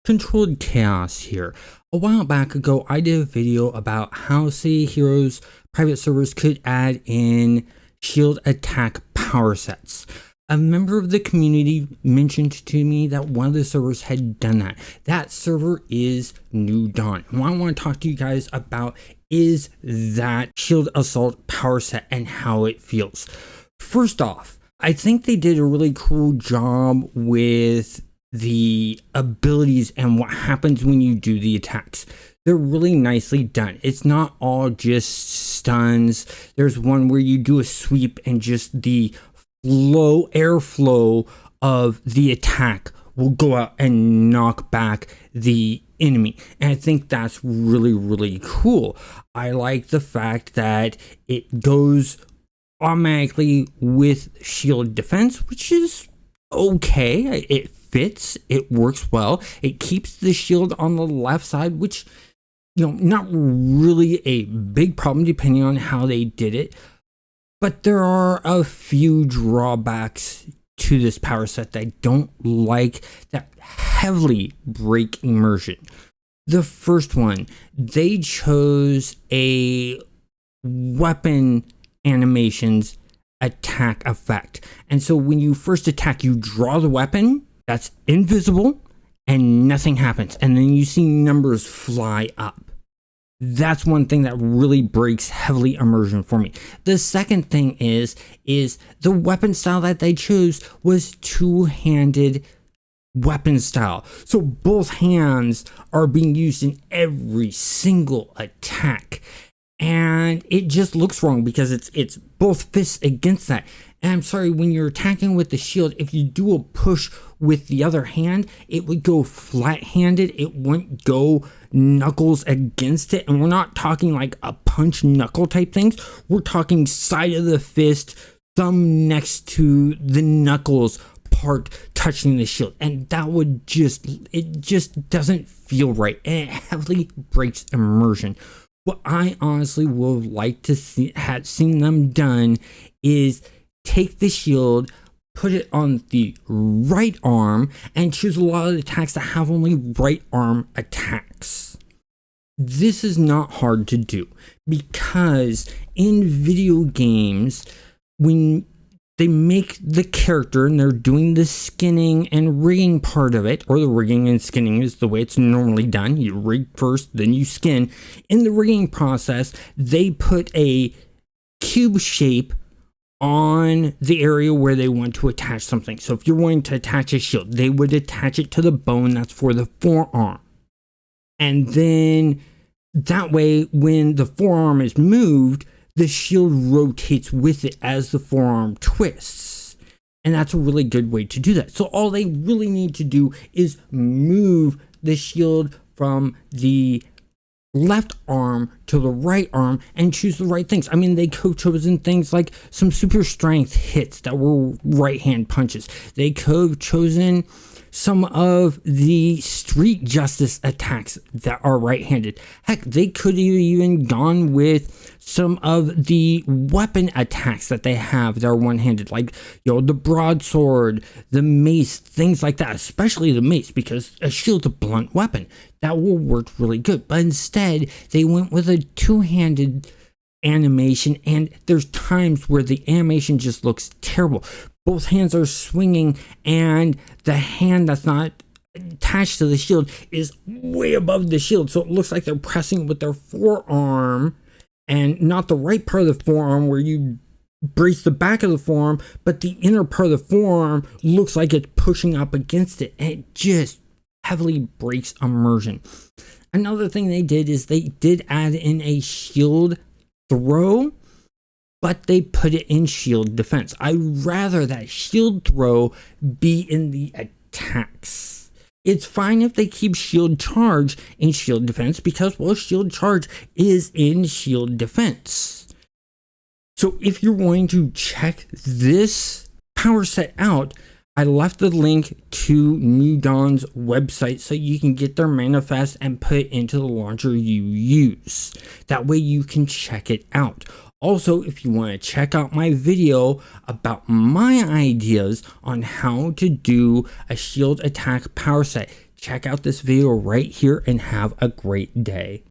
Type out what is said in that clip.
Controlled Chaos here. A while back ago, I did a video about how City Heroes private servers could add in shield attack power sets. A member of the community mentioned to me that one of the servers had done that. That server is New Dawn. And what I want to talk to you guys about is that shield assault power set and how it feels. First off, I think they did a really cool job with the abilities and what happens when you do the attacks. They're really nicely done. It's not all just stuns. There's one where you do a sweep and just the airflow of the attack will go out and knock back the enemy. And I think that's really, really cool. I like the fact that it goes automatically with shield defense, which is okay. It fits, it works well. It keeps the shield on the left side, which, not really a big problem depending on how they did it. But there are a few drawbacks to this power set that I don't like that heavily break immersion. The first one, they chose a weapon animations attack effect. And so when you first attack, you draw the weapon, that's invisible, and nothing happens. And then you see numbers fly up. That's one thing that really breaks heavily immersion for me. The second thing is the weapon style that they chose was two-handed weapon style. So both hands are being used in every single attack. And it just looks wrong because it's both fists against that. And I'm sorry, when you're attacking with the shield, if you do a push with the other hand, it would go flat-handed. It wouldn't go knuckles against it. And we're not talking like a punch knuckle type things. We're talking side of the fist, thumb next to the knuckles part touching the shield. And that would it just doesn't feel right. And it heavily breaks immersion. What I honestly would like to have seen them done is take the shield, put it on the right arm, and choose a lot of the attacks that have only right arm attacks. This is not hard to do because in video games, when they make the character and they're doing the skinning and rigging part of it, or the rigging and skinning is the way it's normally done. You rig first, then you skin. In the rigging process, they put a cube shape on the area where they want to attach something. So if you're wanting to attach a shield, they would attach it to the bone that's for the forearm. And then that way, when the forearm is moved, the shield rotates with it as the forearm twists. And that's a really good way to do that. So all they really need to do is move the shield from the left arm to the right arm and choose the right things. I mean, they could have chosen things like some super strength hits that were right hand punches. They could have chosen some of the street justice attacks that are right-handed. Heck, they could have even gone with some of the weapon attacks that they have that are one-handed, like the broadsword, the mace, things like that, especially the mace, because a shield's a blunt weapon. That will work really good. But instead, they went with a two-handed animation, and there's times where the animation just looks terrible. Both hands are swinging, and the hand that's not attached to the shield is way above the shield, so it looks like they're pressing with their forearm, and not the right part of the forearm where you brace the back of the forearm, but the inner part of the forearm looks like it's pushing up against it, and it just heavily breaks immersion. Another thing they did is they did add in a shield throw, but they put it in shield defense. I'd rather that shield throw be in the attacks. It's fine if they keep shield charge in shield defense because, well, shield charge is in shield defense. So if you're wanting to check this power set out, I left the link to New Dawn's website so you can get their manifest and put it into the launcher you use. That way you can check it out. Also, if you want to check out my video about my ideas on how to do a shield attack power set, check out this video right here and have a great day.